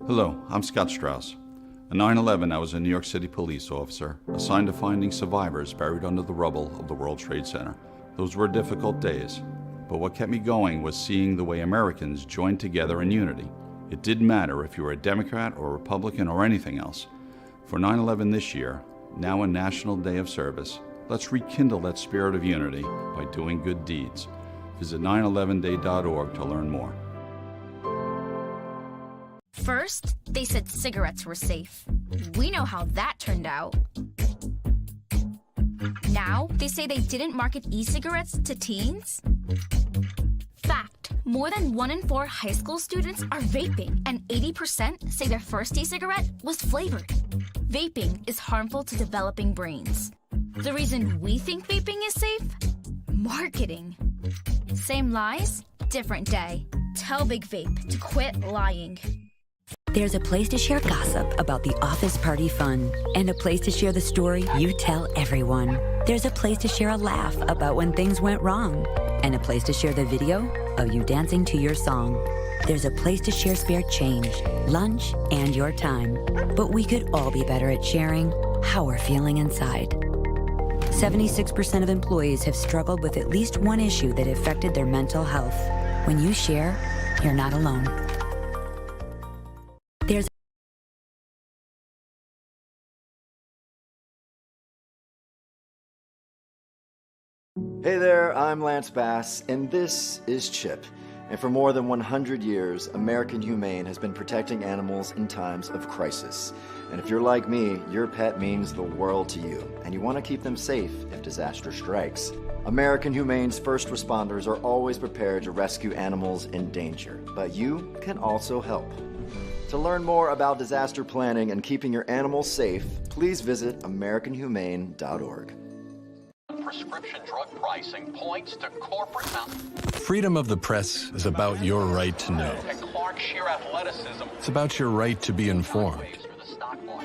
Hello, I'm Scott Strauss. On 9/11, I was a New York City police officer assigned to finding survivors buried under the rubble of the World Trade Center. Those were difficult days, but what kept me going was seeing the way Americans joined together in unity. It didn't matter if you were a Democrat or Republican or anything else. For 9/11 this year, now a National Day of Service, let's rekindle that spirit of unity by doing good deeds. Visit 911day.org to learn more. First, they said cigarettes were safe. We know how that turned out. Now, they say they didn't market e-cigarettes to teens? Fact, more than 1 in 4 high school students are vaping, and 80% say their first e-cigarette was flavored. Vaping is harmful to developing brains. The reason we think vaping is safe? Marketing. Same lies, different day. Tell Big Vape to quit lying. There's a place to share gossip about the office party fun, and a place to share the story you tell everyone. There's a place to share a laugh about when things went wrong, and a place to share the video of you dancing to your song. There's a place to share spare change, lunch, and your time. But we could all be better at sharing how we're feeling inside. 76% of employees have struggled with at least one issue that affected their mental health. When you share, you're not alone. There's Hey there, I'm Lance Bass, and this is Chip. And for more than 100 years, American Humane has been protecting animals in times of crisis. And if you're like me, your pet means the world to you, and you want to keep them safe if disaster strikes. American Humane's first responders are always prepared to rescue animals in danger, but you can also help. To learn more about disaster planning and keeping your animals safe, please visit AmericanHumane.org. Prescription drug pricing points to corporate Freedom of the press is about your right to know. and Clark sheer athleticism. It's about your right to be informed.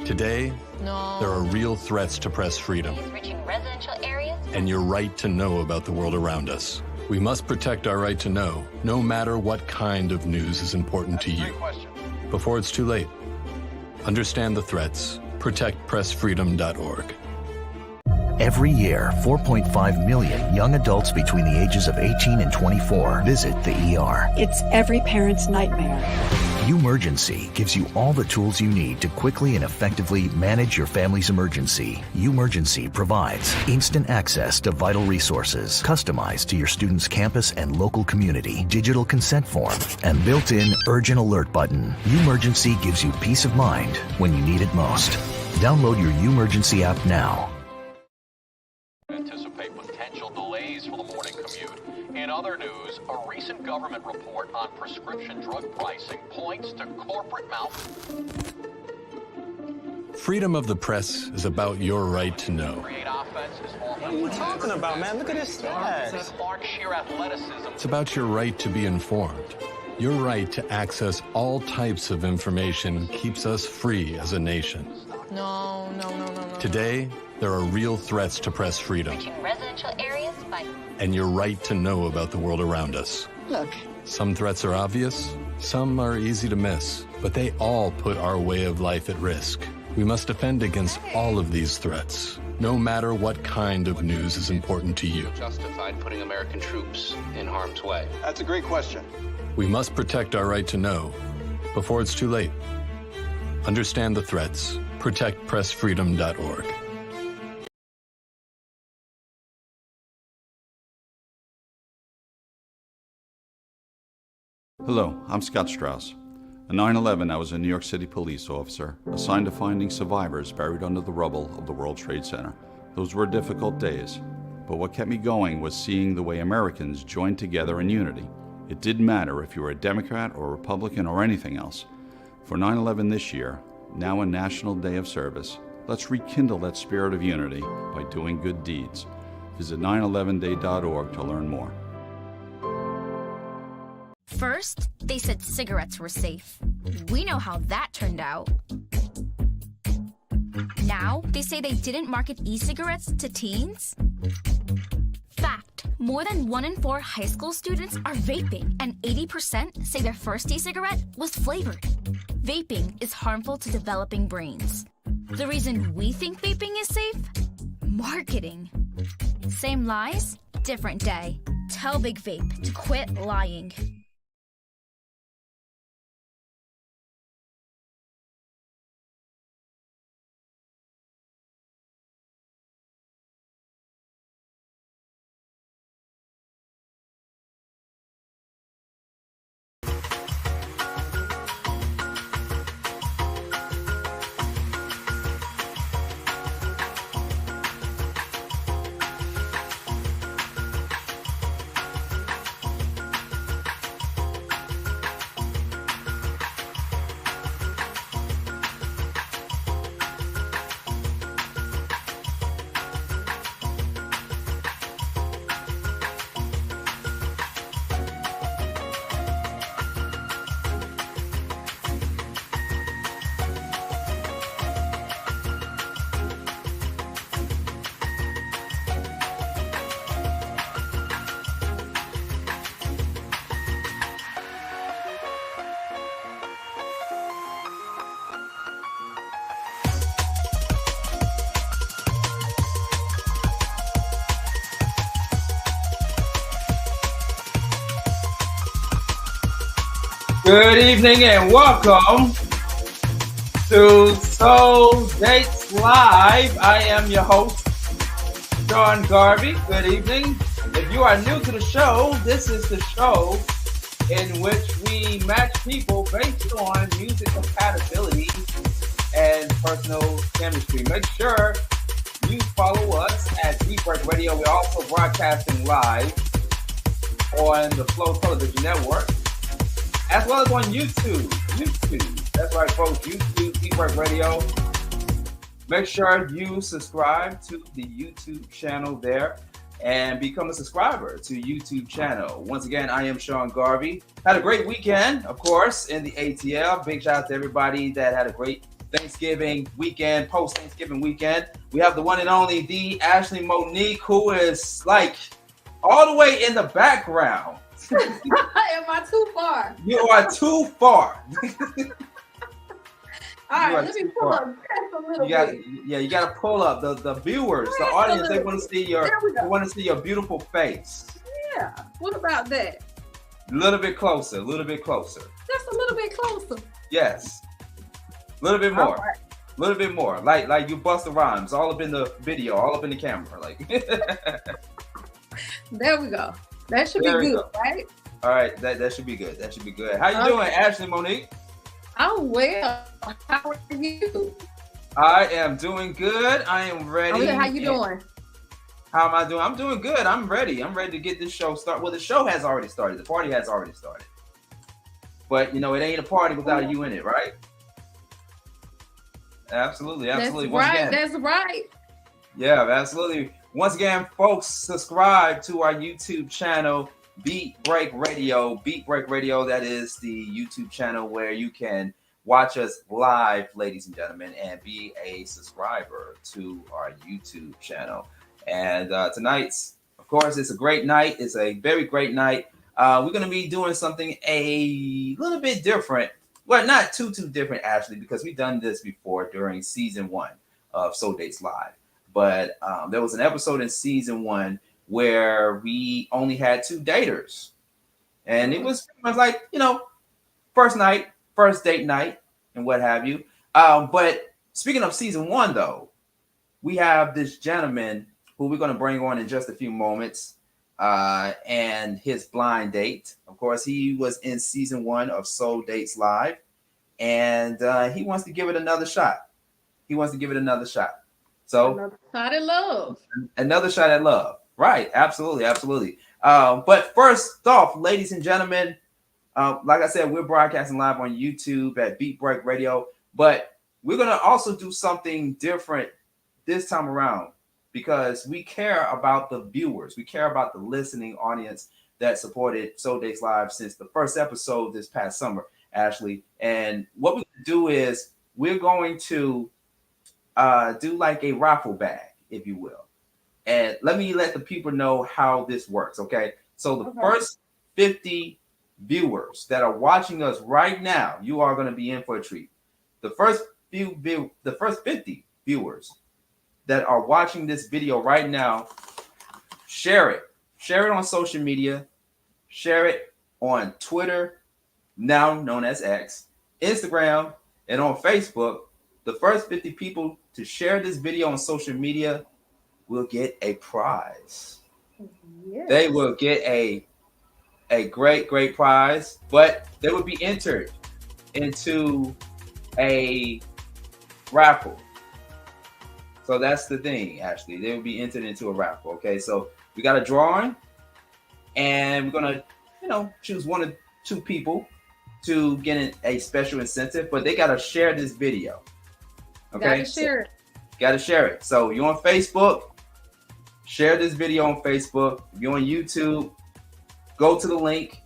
Today, there are real threats to press freedom Reaching residential areas. and your right to know about the world around us. We must protect our right to know, no matter what kind of news is important to you. Before it's too late, understand the threats. ProtectPressFreedom.org. Every year, 4.5 million young adults between the ages of 18 and 24 visit the ER. It's every parent's nightmare. Umergency gives you all the tools you need to quickly and effectively manage your family's emergency. Umergency provides instant access to vital resources, customized to your student's campus and local community, digital consent form, and built-in urgent alert button. Umergency gives you peace of mind when you need it most. Download your Umergency app now. Anticipate potential delays for the morning commute. In other news, a recent government report on prescription drug pricing points to corporate Freedom of the press is about your right to know. create offense is often What are you talking about, man? Look at his stats. Clark sheer athleticism. It's about your right to be informed. Your right to access all types of information keeps us free as a nation. No. Today, there are real threats to press freedom Reaching residential areas by... and your right to know about the world around us. Look, Some threats are obvious, some are easy to miss, but they all put our way of life at risk. We must defend against all of these threats, no matter what kind of news is important to you. Justified putting American troops in harm's way? That's a great question. We must protect our right to know before it's too late. Understand the threats. ProtectPressFreedom.org. Hello, I'm Scott Strauss. On 9/11, I was a New York City police officer assigned to finding survivors buried under the rubble of the World Trade Center. Those were difficult days, but what kept me going was seeing the way Americans joined together in unity. It didn't matter if you were a Democrat or Republican or anything else. For 9/11 this year, now a National Day of Service, let's rekindle that spirit of unity by doing good deeds. Visit 911day.org to learn more. First, they said cigarettes were safe. We know how that turned out. Now, they say they didn't market e-cigarettes to teens? Fact, more than 1 in 4 high school students are vaping, and 80% say their first e-cigarette was flavored. Vaping is harmful to developing brains. The reason we think vaping is safe? Marketing. Same lies, different day. Tell Big Vape to quit lying. Good evening and welcome to Soul Dates Live. I am your host, Sean Garvey. Good evening. If you are new to the show, this is the show in which we match people based on music compatibility and personal chemistry. Make sure you follow us at Beat Break Radio. We're also broadcasting live on the Flow Television Network, as well as on YouTube. That's right, folks. YouTube, Beat Break Radio. Make sure you subscribe to the YouTube channel there and become a subscriber to YouTube channel. Once again, I am Sean Garvey. Had a great weekend, of course, in the ATL. Big shout out to everybody that had a great Thanksgiving weekend, post-Thanksgiving weekend. We have the one and only, the Ashley Monique, who is like all the way in the background. Am I too far? You are too far. All right, let me pull up just a little bit. Yeah, you got to pull up the viewers, the audience. They want to see your beautiful face. Yeah. What about that? A little bit closer. Just a little bit closer. Yes. A little bit more. Right. A little bit more. Like you bust the rhymes all up in the video, all up in the camera. Like. There we go. That should be good, right? All right, that should be good. That should be good. How you doing, Ashley Monique? I'm well. How are you? I am doing good. I am ready. How you doing? How am I doing? I'm doing good. I'm ready. I'm ready to get this show started. Well, the show has already started. The party has already started. But, it ain't a party without you in it, right? Absolutely. That's right. That's right. Yeah, absolutely. Once again, folks, subscribe to our YouTube channel, Beat Break Radio. Beat Break Radio, that is the YouTube channel where you can watch us live, ladies and gentlemen, and be a subscriber to our YouTube channel. And tonight's, of course, it's a great night. It's a very great night. We're going to be doing something a little bit different. Well, not too different, Ashley, because we've done this before during season 1 of Soul Dates Live. But there was an episode in season 1 where we only had 2 daters. And it was pretty much like, first date night and what have you. But speaking of season 1, though, we have this gentleman who we're going to bring on in just a few moments and his blind date. Of course, he was in season 1 of Soul Dates Live, and he wants to give it another shot. So another shot at love. Another shot at love. Right. Absolutely. But first off, ladies and gentlemen, like I said, we're broadcasting live on YouTube at Beat Break Radio, but we're going to also do something different this time around because we care about the viewers. We care about the listening audience that supported Soul Dates Live since the first episode this past summer, Ashley. And what we're going to do is we're going to do like a raffle bag, if you will. And let the people know how this works, okay? So the first 50 viewers that are watching us right now, you are going to be in for a treat. The first 50 viewers that are watching this video right now, share it. Share it on social media. Share it on Twitter, now known as X, Instagram, and on Facebook. The first 50 people to share this video on social media will get a prize. Yes. They will get a great prize, but they will be entered into a raffle. So that's the thing, Ashley. They will be entered into a raffle. Okay, so we got a drawing, and we're gonna, choose one or two people to get a special incentive, but they gotta share this video. Okay, gotta share it. So you're on Facebook, share this video on Facebook. If you're on YouTube, go to the link,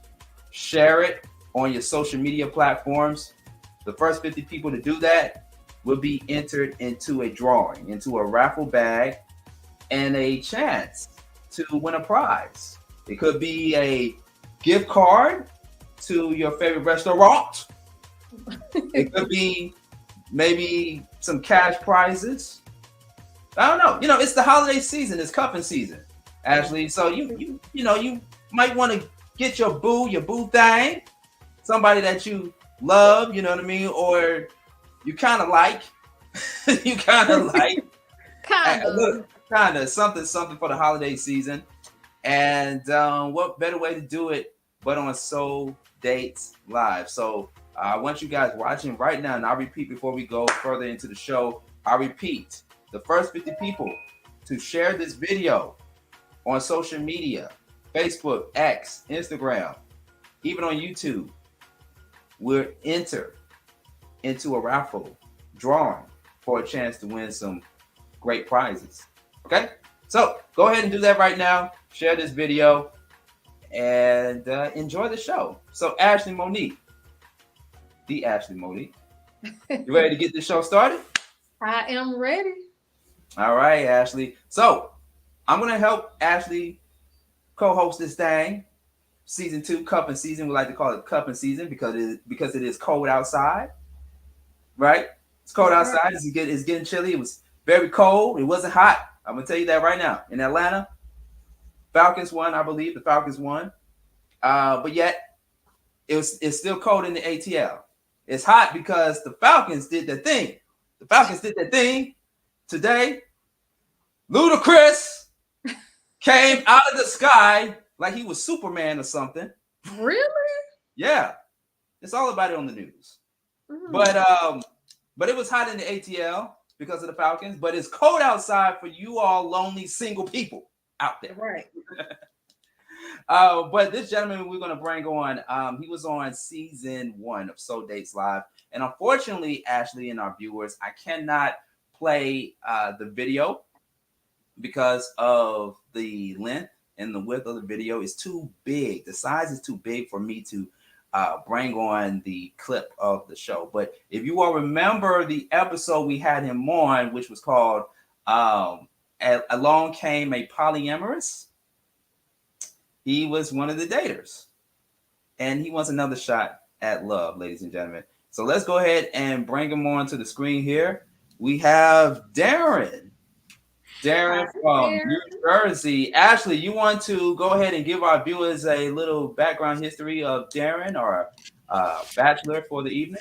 share it on your social media platforms. The first 50 people to do that will be entered into a drawing, into a raffle bag, and a chance to win a prize. It could be a gift card to your favorite restaurant. It could be maybe some cash prizes. I don't know. It's the holiday season. It's cuffing season, Ashley. So you might want to get your boo thing, somebody that you love, you know what I mean, or you kind of like, kind of something for the holiday season. And what better way to do it but on Soul Dates Live? So I want you guys watching right now, and I'll repeat before we go further into the show. I'll repeat, the first 50 people to share this video on social media, Facebook, X, Instagram, even on YouTube, will enter into a raffle drawing for a chance to win some great prizes. Okay? So go ahead and do that right now. Share this video and enjoy the show. So Ashley Monique, the Ashley Monique, you ready to get this show started? I am ready. All right, Ashley. So I'm going to help Ashley co-host this thing. Season 2, cupping season. We like to call it cupping season because it is cold outside. Right? It's cold outside. It's getting chilly. It was very cold. It wasn't hot. I'm going to tell you that right now. In Atlanta, Falcons won, I believe. The Falcons won. But yet, it's still cold in the ATL. It's hot because the Falcons did their thing. The Falcons did their thing today. Ludacris came out of the sky like he was Superman or something. Really? Yeah. It's all about it on the news. Mm-hmm. But it was hot in the ATL because of the Falcons, but it's cold outside for you all lonely single people out there. Right. But this gentleman we're going to bring on, he was on season 1 of Soul Dates Live. And unfortunately, Ashley and our viewers, I cannot play the video because of the length and the width of the video is too big. The size is too big for me to bring on the clip of the show. But if you all remember the episode we had him on, which was called Along Came a Polyamorous, he was one of the daters. And he wants another shot at love, ladies and gentlemen. So let's go ahead and bring him on to the screen here. We have Darrin. Darrin from New Jersey. Ashley, you want to go ahead and give our viewers a little background history of Darrin, or Bachelor for the evening?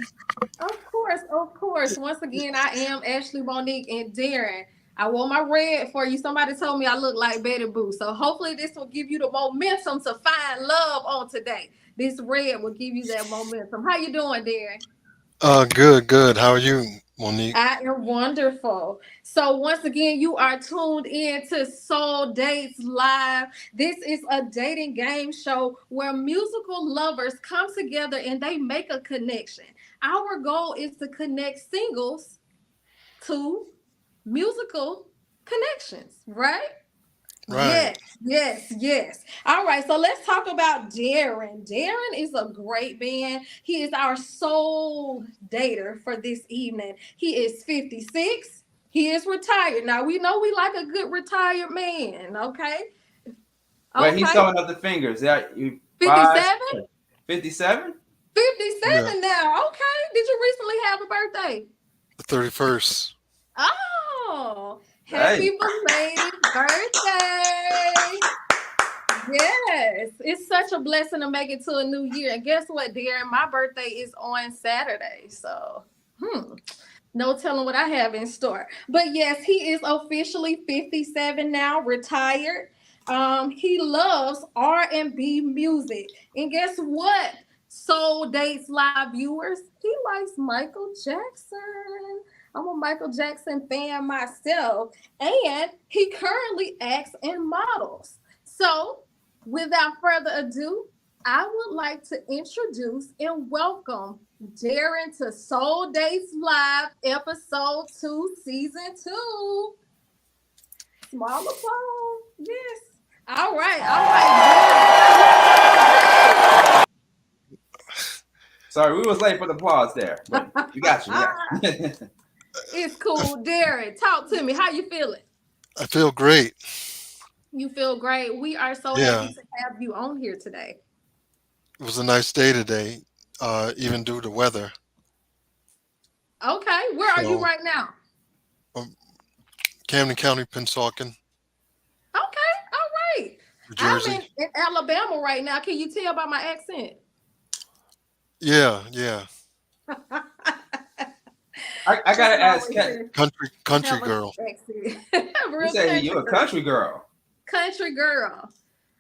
Of course. Once again, I am Ashley Monique, and Darrin, I wore my red for you. Somebody told me I look like Betty Boo. So hopefully this will give you the momentum to find love on today. This red will give you that momentum. How you doing, Darrin? Good. How are you, Monique? I am wonderful. So once again, you are tuned in to Soul Dates Live. This is a dating game show where musical lovers come together and they make a connection. Our goal is to connect singles to musical connections, right? Right. Yes. All right, so let's talk about Darrin. Darrin is a great man. He is our soul dater for this evening. He is 56. He is retired. Now, we know we like a good retired man, okay? Well, he's throwing up the fingers. Yeah, 57? 57? 57 now. Okay. Did you recently have a birthday? The 31st. Oh, happy belated birthday. Yes, it's such a blessing to make it to a new year. And guess what, Darrin? My birthday is on Saturday. So, no telling what I have in store. But yes, he is officially 57 now, retired. He loves R&B music. And guess what? Soul Dates Live viewers, he likes Michael Jackson. I'm a Michael Jackson fan myself. And he currently acts and models. So, without further ado, I would like to introduce and welcome Darrin to Soul Dates Live, Episode 2, Season 2. Small applause. Yes. All right. Sorry, we was late for the applause there. But we got you. Yeah. It's cool. Darrin, talk to me. How you feeling? I feel great. You feel great. We are so happy to have you on here today. It was a nice day today, even due to weather. Okay. Where are you right now? Camden County, Pennsauken. Okay. All right. New Jersey. I'm in Alabama right now. Can you tell by my accent? Yeah. I gotta ask, country girl. You say you're a country girl. Country girl.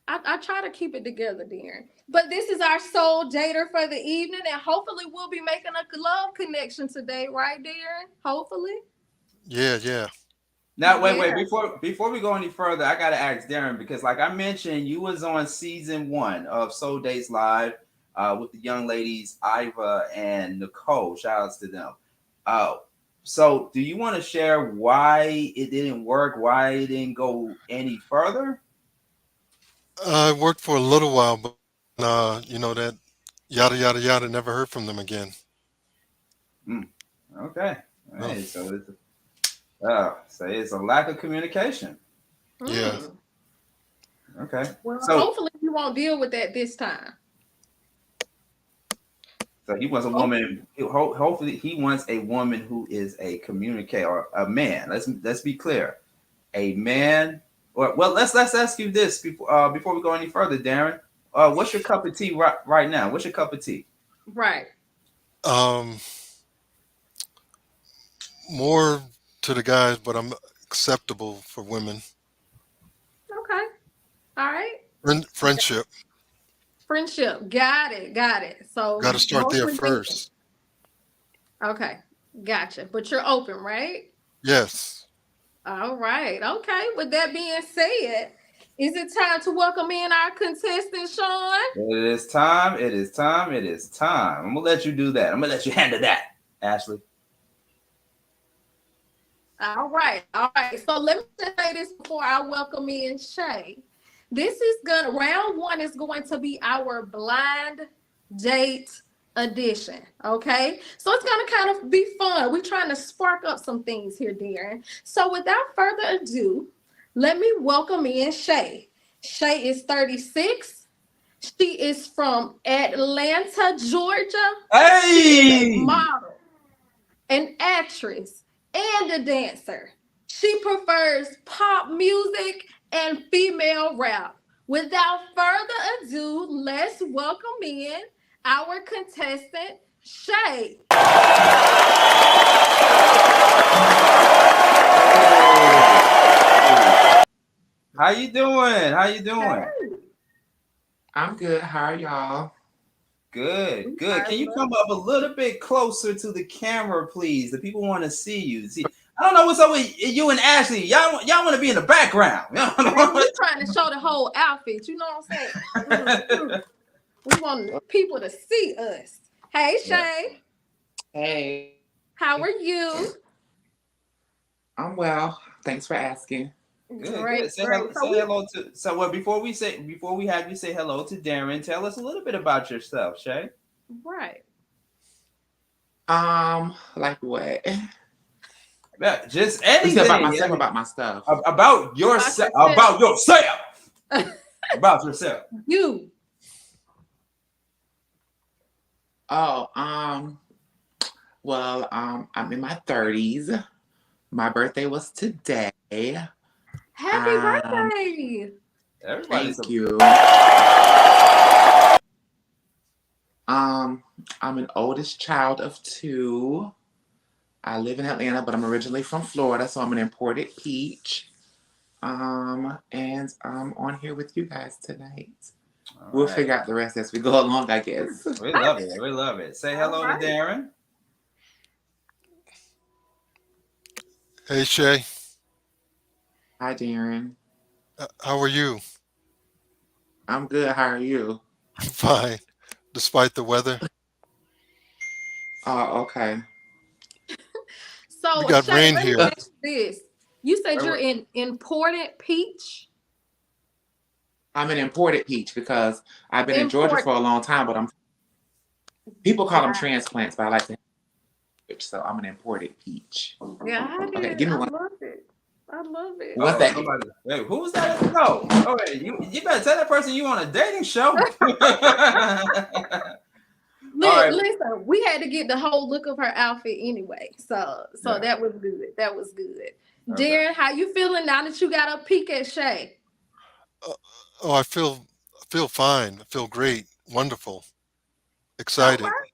I try to keep it together, Darrin. But this is our soul dater for the evening, and hopefully we'll be making a love connection today, right, Darrin? Hopefully. Yeah. Now, wait. Before we go any further, I gotta ask Darrin, because like I mentioned, you was on season 1 of Soul Dates Live with the young ladies Iva and Nicole. Shout outs to them. So do you want to share why it didn't work, why it didn't go any further? I worked for a little while, but that yada, never heard from them again. Okay. All right. So it's a lack of communication. Yeah. Okay. Well, hopefully you won't deal with that this time. So he wants a woman. Hopefully, he wants a woman who is a communicator, or a man. Let's be clear, a man. Well, let's ask you this before we go any further, Darrin. What's your cup of tea right now? What's your cup of tea? Right. More to the guys, but I'm acceptable for women. Okay. All right. Friendship. Friendship. Got it. So got to start there first. Okay. Gotcha. But you're open, right? Yes. All right. Okay. With that being said, is it time to welcome in our contestant, Sean? It is time. I'm going to let you do that. I'm going to let you handle that, Ashley. All right. So let me say this before I welcome in Shae. Round 1 is going to be our blind date edition. Okay. So it's going to kind of be fun. We're trying to spark up some things here, Darrin. So without further ado, let me welcome in Shae. Shae is 36. She is from Atlanta, Georgia. Hey! She's a model, an actress, and a dancer. She prefers pop music and female rap. Without further ado, let's welcome in our contestant, Shae. How you doing? Hey. I'm good. How are y'all? Good. Can you come up a little bit closer to the camera, please? The people want to see you. I don't know what's up with you and Ashley. Y'all want to be in the background. We're trying to show the whole outfit. You know what I'm saying? We want people to see us. Hey, Shae. Hey. How are you? I'm well. Thanks for asking. Great. Say hello to. So before we have you say hello to Darrin, tell us a little bit about yourself, Shae. Right. Like what? Just anything about myself, about my stuff. About yourself. About yourself. About yourself. You. Oh, well, I'm in my 30s. My birthday was today. Happy birthday! Everybody's Thank you. I'm an oldest child of two. I live in Atlanta, but I'm originally from Florida, so I'm an imported peach. And I'm on here with you guys tonight. We'll right. figure out the rest as we go along, I guess. We love it. We love it. Say hello to Darrin. Hey, Shae. Hi, Darrin. How are you? I'm good. How are you? Fine, despite the weather. Oh, okay. We So, got Shae, rain let me here. ask you this. You said you're in imported peach? I'm an imported peach because I've been in Georgia Import. for a long time, but people call them Got transplants, but I like to peach, so I'm an imported peach. Okay, it. give me I one. love it. I love it. What's that? Somebody, wait, who was that? No. Oh, wait, you better tell that person you on a dating show. All right. Listen, we had to get the whole look of her outfit anyway. So Yeah. that was good. That was good. Okay. Darrin, how you feeling now that you got a peek at Shae? Oh, I feel fine. I feel great. Wonderful. All Excited. right.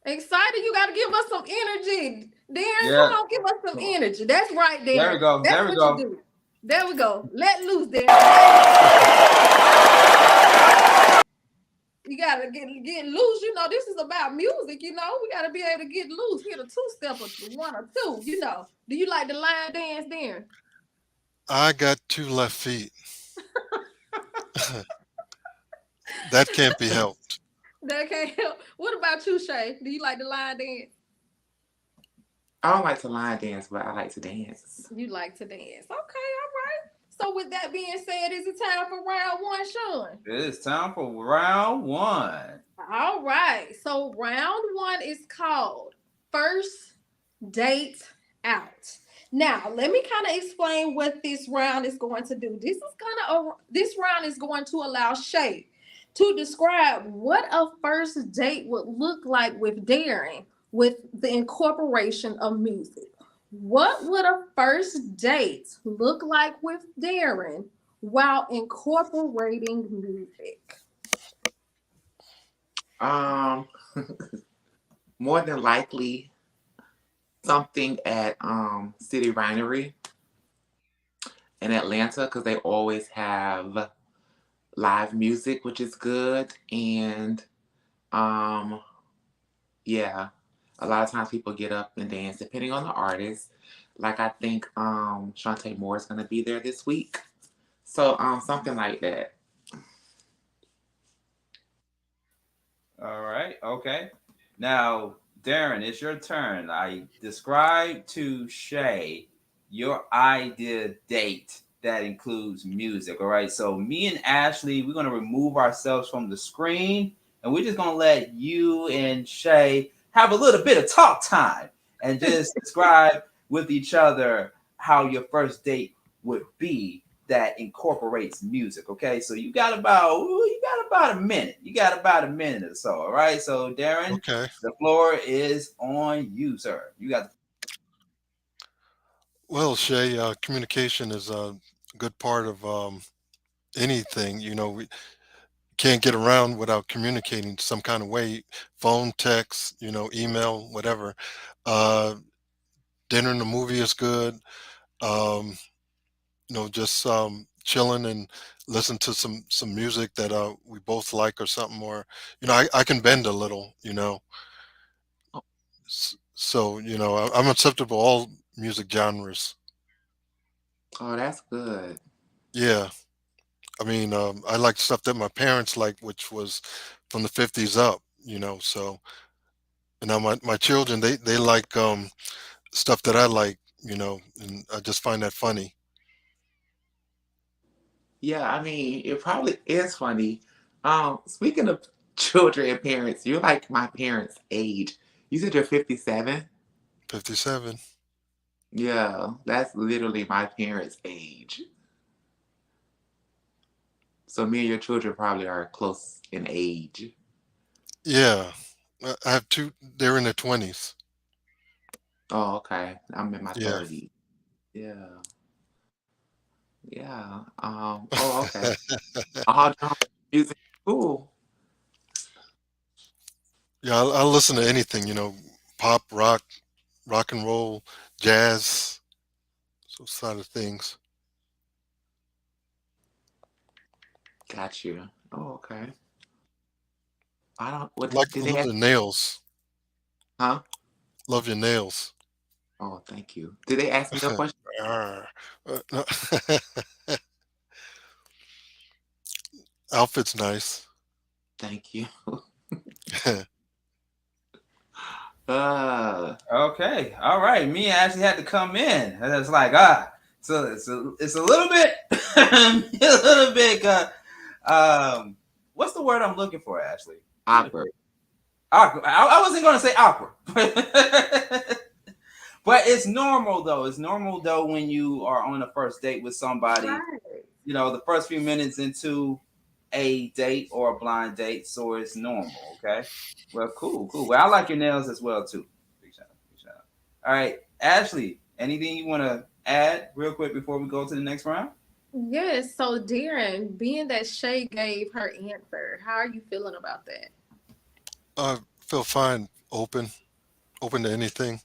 Excited. You got to give us some energy. Darrin, Yeah. come on, give us some energy. That's right, Darrin. There we go. That's There we what go. you do. There we go. Let loose, Darrin. You gotta get loose. You know, this is about music. You know, we gotta be able to get loose. Hit a two-step or one or two. You know, do you like the line dance, Darrin? I got two left feet. That can't be helped. That can't help. What about you, Shae? Do you like the line dance? I don't like to line dance, but I like to dance. You like to dance. Okay, all right. So with that being said, is it time for round one, Sean? It is time for round one. All right. So round one is called First Date Out. Now, let me kind of explain what this round is going to do. This round is going to allow Shae to describe what a first date would look like with Darrin with the incorporation of music. What would a first date look like with Darrin while incorporating music? More than likely something at City Winery in Atlanta because they always have live music, which is good. And yeah, a lot of times people get up and dance depending on the artist. Like I think Shantae Moore is gonna be there this week. So something like that. All right. Okay. Now, Darrin, it's your turn. I described to Shae your ideal date that includes music. All right. So me and Ashley, we're going to remove ourselves from the screen and we're just going to let you and Shae have a little bit of talk time and just describe with each other how your first date would be that incorporates music. Okay, so you got about a minute. You got about a minute or so. All right. So Darrin, Okay. the floor is on you, sir. You got. Well, Shae, communication is a good part of anything. You know, we can't get around without communicating some kind of way. Phone, text, email, whatever. Dinner and a movie is good. Um, just chilling and listen to some music that we both like or something. Or I can bend a little. So I'm acceptable all music genres. Oh, that's good. Yeah, I mean, I like stuff that my parents liked, which was from the '50s up. So and now my children they like stuff that I like. And I just find that funny. Yeah, I mean, it probably is funny. Speaking of children and parents, you're like my parents' age. You said you're 57? 57. Yeah, that's literally my parents' age. So me and your children probably are close in age. Yeah, I have two. They're in their 20s. Oh, okay. I'm in my Yeah. 30s. Yeah. Yeah. Oh, okay. All music. Cool. Yeah, I'll listen to anything, pop, rock and roll, jazz, those side of things. Got you. Oh, okay. I don't. What did they Love ask? the nails. Huh? Love your nails. Oh, thank you. Did they ask me a question? Arr. No. Outfit's nice. Thank you. Okay, all right. Me actually had to come in, and it's like so it's a little bit, what's the word I'm looking for, Ashley? Awkward. Awkward. I wasn't going to say awkward, but it's normal though. It's normal though when you are on a first date with somebody. Right. The first few minutes into a date or a blind date, so it's normal. Okay. Well, cool. Well, I like your nails as well too. Big shout out. All right, Ashley. Anything you want to add real quick before we go to the next round? Yes. So, Darrin, being that Shae gave her answer, how are you feeling about that? I feel fine, open to anything.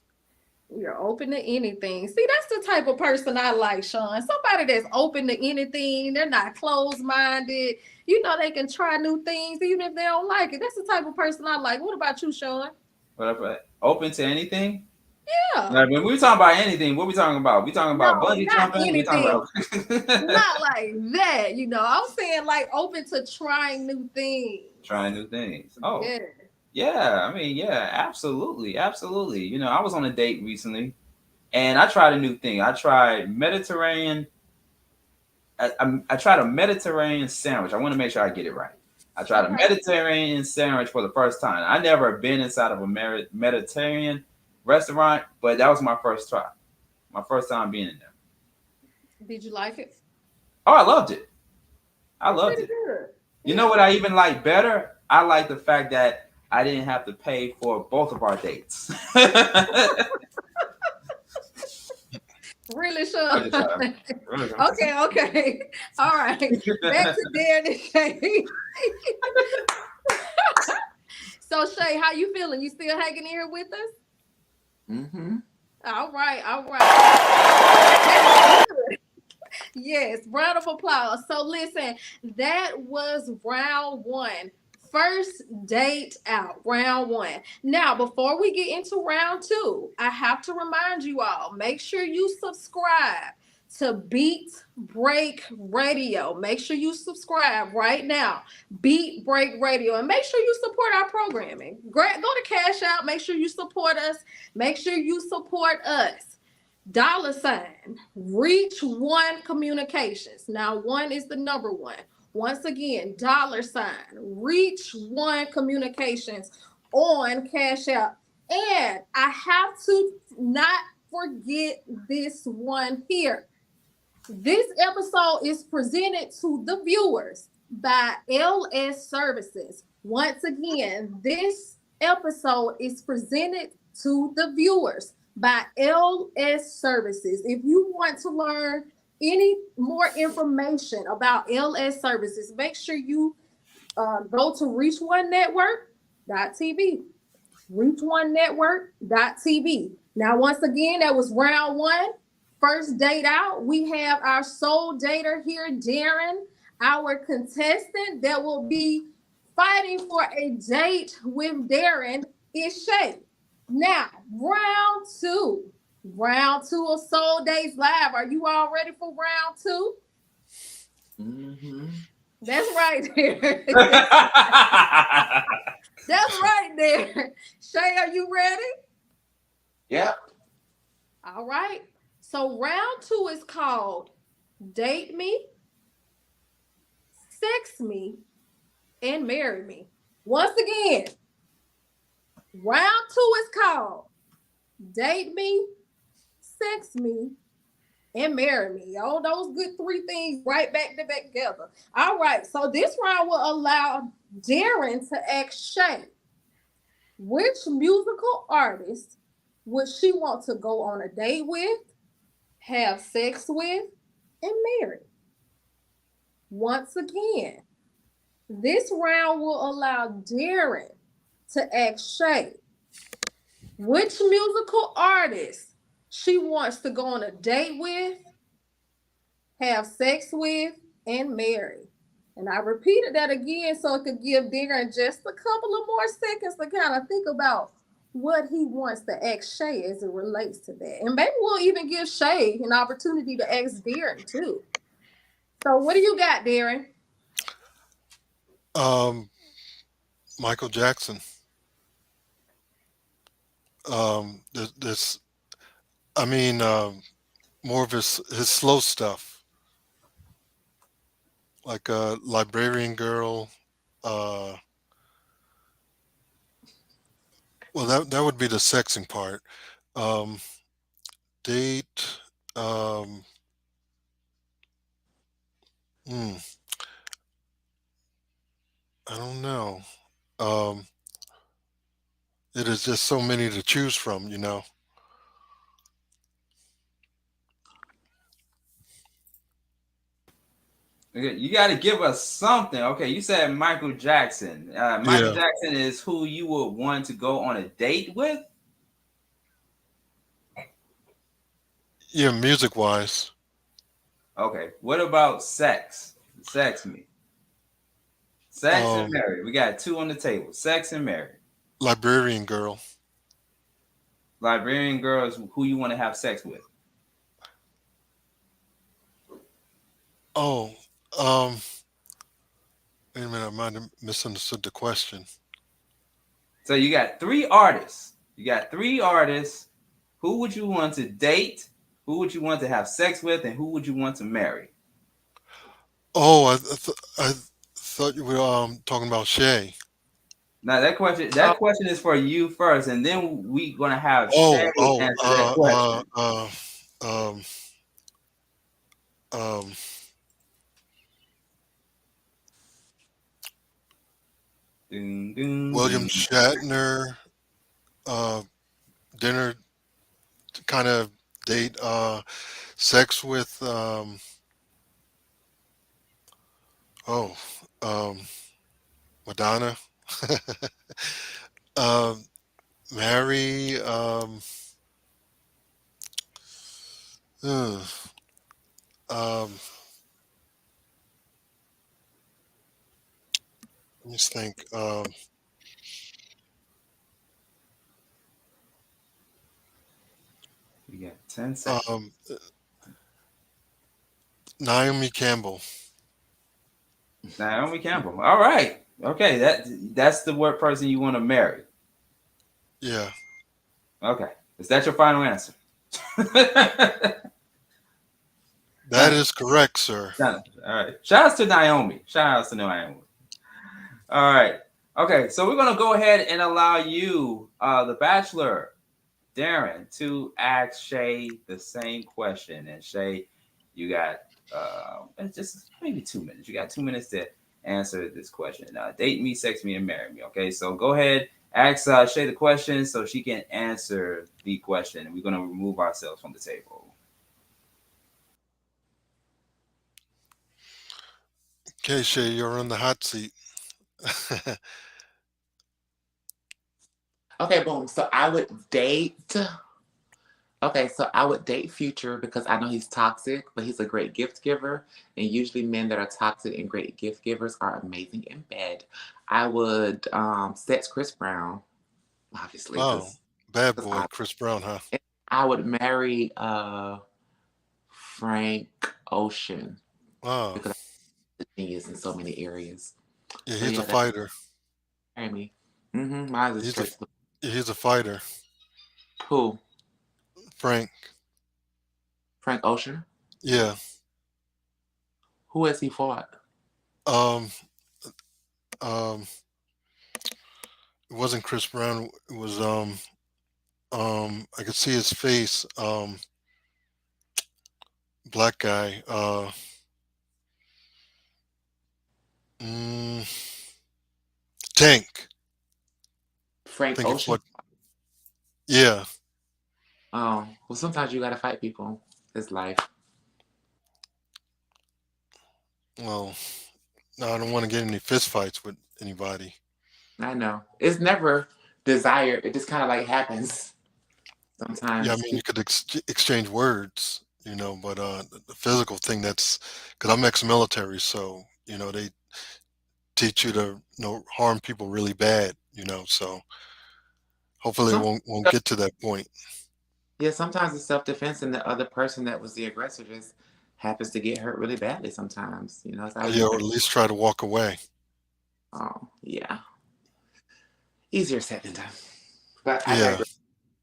You're open to anything. See, that's the type of person I like, Sean. Somebody that's open to anything. They're not closed-minded. They can try new things even if they don't like it. That's the type of person I like. What about you, Sean? Open to anything? Yeah. Like, when we talking about anything, what we talking about? We talking about bungee jumping? Anything. Not like that. I'm saying like open to trying new things. Trying new things. Oh. Yeah. Yeah, I mean, yeah, absolutely. I was on a date recently, and I tried a new thing. I tried Mediterranean. I tried a Mediterranean sandwich. I want to make sure I get it right. I tried a Mediterranean sandwich for the first time. I never been inside of a Mediterranean restaurant, but that was my first try. My first time being in there. Did you like it? Oh, I loved it. Good. You know what I even like better? I like the fact that I didn't have to pay for both of our dates. Really, Sean? Okay. All right. Back to Darrin and Shae. So, Shae, how you feeling? You still hanging in here with us? Mm-hmm. All right. Yes, round of applause. So listen, that was round one. First date out, round one. Now, before we get into round two, I have to remind you all, make sure you subscribe to Beat Break Radio. Make sure you subscribe right now. Beat Break Radio. And make sure you support our programming. Go to Cash Out. Make sure you support us. Make sure you support us. $ Reach One Communications. Now, one is the number one. Once again, $ Reach One Communications on Cash App. And I have to not forget this one here. This episode is presented to the viewers by LS Services. Once again, this episode is presented to the viewers by LS Services. If you want to learn any more information about LS Services, make sure you go to reachonenetwork.tv. reachonenetwork.tv. Now, once again, that was round one. First date out. We have our soul dater here, Darrin, our contestant that will be fighting for a date with Darrin is Shae. Now, round two. Round two of Soul Dates Live. Are you all ready for round two? Mm-hmm. That's right there. That's right there. Shae, are you ready? Yeah. All right. So round two is called Date Me, Sex Me, and Marry Me. Once again, round two is called Date Me, Sex Me, and Marry Me. All those good three things right back to back together. All right. So this round will allow Darrin to ask Shae Which musical artist would she want to go on a date with, have sex with, and marry? Once again, this round will allow Darrin to ask Shae which musical artist she wants to go on a date with, have sex with, and marry. And I repeated that again so it could give Darrin just a couple of more seconds to kind of think about what he wants to ask Shae as it relates to that. And maybe we'll even give Shae an opportunity to ask Darrin too. So what do you got, Darrin? Michael Jackson. This, I mean, more of his slow stuff, like Librarian Girl. Well, that would be the sexing part. Um, Date. Um, hmm, I don't know. Um, it is just so many to choose from, you know. You got to give us something. Okay, you said Michael Jackson. Michael Yeah, Jackson is who you would want to go on a date with? yeah, music wise. Okay, what about sex? Sex me. Sex and Um, marriage. We got two on the table. Sex and marriage. Librarian Girl. Librarian girl is who you want to have sex with. Oh, wait a minute, I might have misunderstood the question. So you got three artists. You got three artists. Who would you want to date? Who would you want to have sex with? And who would you want to marry? Oh, I thought you were talking about Shay. Now that question is for you first, and then we gonna have Shae Oh, oh, answer that question. um, um, Dun, dun, William dun. Shatner, dinner kind of date, sex with, oh, um, Madonna, um, Mary, uh, um, let me just think, You got 10 seconds. Naomi Campbell. Naomi Campbell. All right. Okay, that's the word person you want to marry. Yeah. Okay. Is that your final answer? That is correct, sir. All right. Shout outs to Naomi. Shout outs to Naomi. All right. Okay, so we're gonna go ahead and allow you, the Bachelor, Darrin, to ask Shae the same question. And Shae, you got it's just maybe 2 minutes. You got 2 minutes to answer this question. Date me, sex me, and marry me. Okay, so go ahead, ask Shae the question so she can answer the question, and we're gonna remove ourselves from the table. Okay, Shay, you're on the hot seat. Okay, boom. So I would date. Okay, so I would date Future because I know he's toxic, but he's a great gift giver. And usually men that are toxic and great gift givers are amazing in bed. I would sex Chris Brown, obviously, Oh, because bad boy, Chris Brown, huh? I would marry Frank Ocean Wow. because he is in so many areas. Yeah, So he's a yeah, that's fighter. marry me. Mine is He's a straight to the he's a fighter. who? Frank. Frank Ocean. Yeah. Who has he fought? Um. Um. It wasn't Chris Brown. It was I could see his face. Black guy. Mm, Tank. Frank think it's Ocean. what. Yeah. Well, sometimes you gotta fight people. It's life. Well, no, I don't want to get any fist fights with anybody. I know. It's never desired. It just kind of like happens sometimes. Yeah, I mean, you could exchange words, but the physical thing, that's because I'm ex-military, so they teach you to harm people really bad, so hopefully it won't get to that point. Yeah, sometimes it's self-defense, and the other person that was the aggressor just happens to get hurt really badly sometimes. It's Yeah, or at least try to walk away. Oh, yeah. Easier said than done. But Yeah.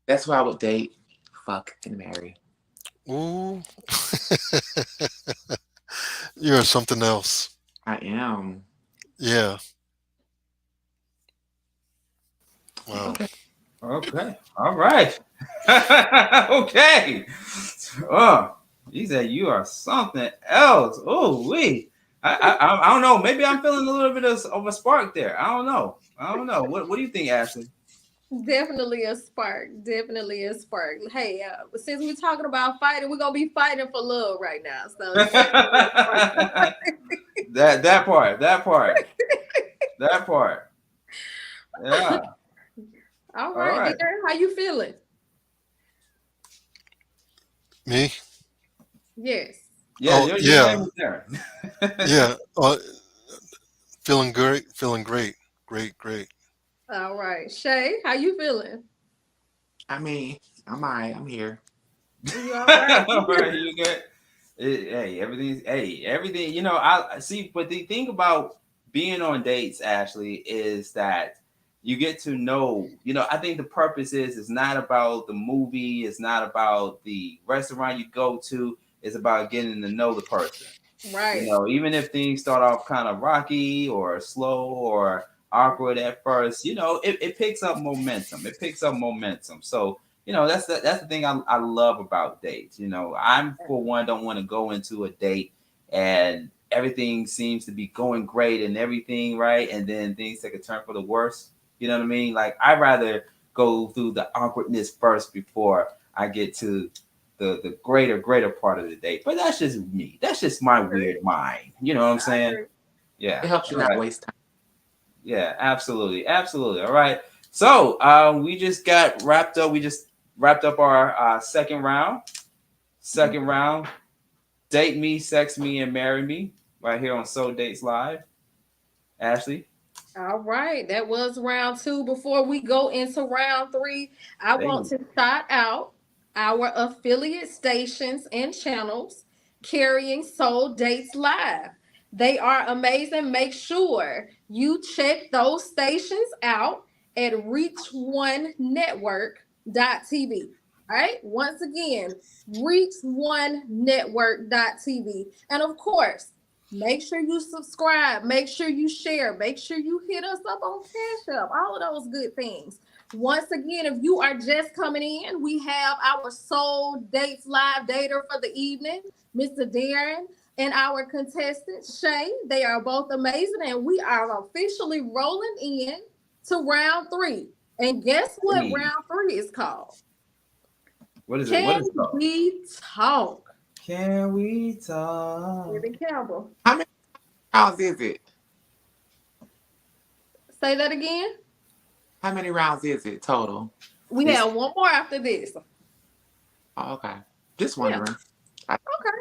That's why I would date, fuck, and marry. Ooh. You're something else. I am. Yeah. Wow. Okay. All right. Okay. Oh, he said you are something else. Oh, wait. I don't know. Maybe I'm feeling a little bit of a spark there. I don't know. What do you think, Ashley? Definitely a spark. Definitely a spark. Hey, since we're talking about fighting, we're gonna be fighting for love right now. So that part. Yeah. All right. Darrin, how you feeling? Me? Yes. Yeah. Oh, your yeah. name is Darrin. Yeah. Feeling great. Feeling great. Great. All right. Shae, how you feeling? I mean, I'm all right. I'm here. You all right? All right, you good? Everything. I see. But the thing about being on dates, Ashley, is that you get to know. I think the purpose is not about the movie. It's not about the restaurant you go to. It's about getting to know the person. Right. Even if things start off kind of rocky or slow or awkward at first, it picks up momentum. So, that's the thing I love about dates. I'm, for one, don't want to go into a date and everything seems to be going great and everything right, and then things take a turn for the worse. You know what I mean? Like, I'd rather go through the awkwardness first before I get to the greater part of the date. But that's just me. That's just my weird mind. You know what I'm saying? Yeah. It helps you not waste time. Yeah, absolutely. All right. So we just got wrapped up. We just wrapped up our second round. Date me, sex me, and marry me, right here on Soul Dates Live. Ashley. All right, that was round 2. Before we go into round 3, I want to shout out our affiliate stations and channels carrying Soul Dates Live. They are amazing. Make sure you check those stations out at reach1network.tv. All right, once again, reach1network.tv. And of course, make sure you subscribe, make sure you share, make sure you hit us up on Cash App, all of those good things. Once again, if you are just coming in, we have our Soul Dates Live dater for the evening, Mr. Darrin, and our contestant, Shae. They are both amazing, and we are officially rolling in to round 3. And guess what round 3 is called? What is it? What is it called? Can we talk? Can we talk? David Campbell. How many rounds is it? Say that again. How many rounds is it total? We have one more after this. Oh, okay. Just wondering. Yeah. Okay.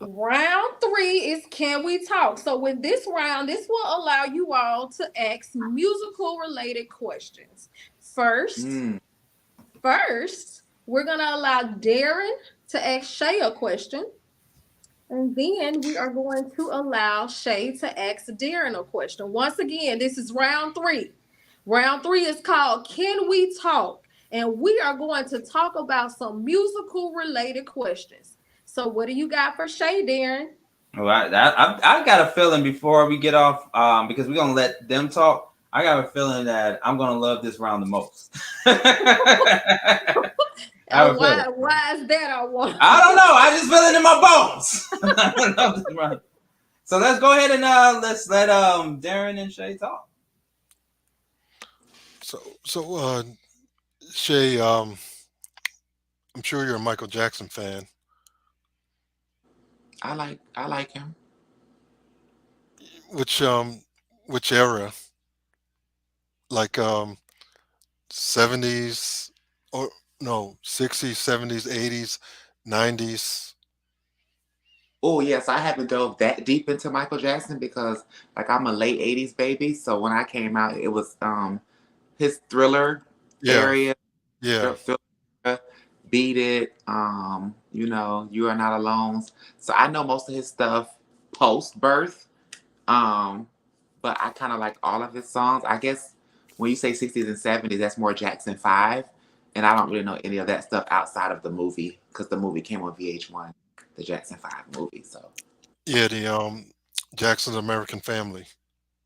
Round 3 is Can We Talk? So with this round, this will allow you all to ask musical related questions. First, we're going to allow Darrin to ask Shae a question. And then we are going to allow Shae to ask Darrin a question. Once again, this is round 3. Round 3 is called Can We Talk? And we are going to talk about some musical related questions. So what do you got for Shae, Darrin? Well, I got a feeling before we get off, because we're going to let them talk, I got a feeling that I'm going to love this round the most. Why is that? I don't know. I just feel it in my bones. So let's go ahead and let's let Darrin and Shae talk. So, Shay, I'm sure you're a Michael Jackson fan. I like him. Which which era? Like 70s or no, 60s, 70s, 80s, 90s. Oh yes, I haven't dove that deep into Michael Jackson because like I'm a late '80s baby. So when I came out, it was his Thriller Yeah. area, Yeah. Beat It, You Are Not Alone. So I know most of his stuff post birth. But I kind of like all of his songs. I guess when you say 60s and 70s, that's more Jackson 5. And I don't really know any of that stuff outside of the movie because the movie came on VH1, the Jackson 5 movie. So, Yeah, the Jackson's American Family.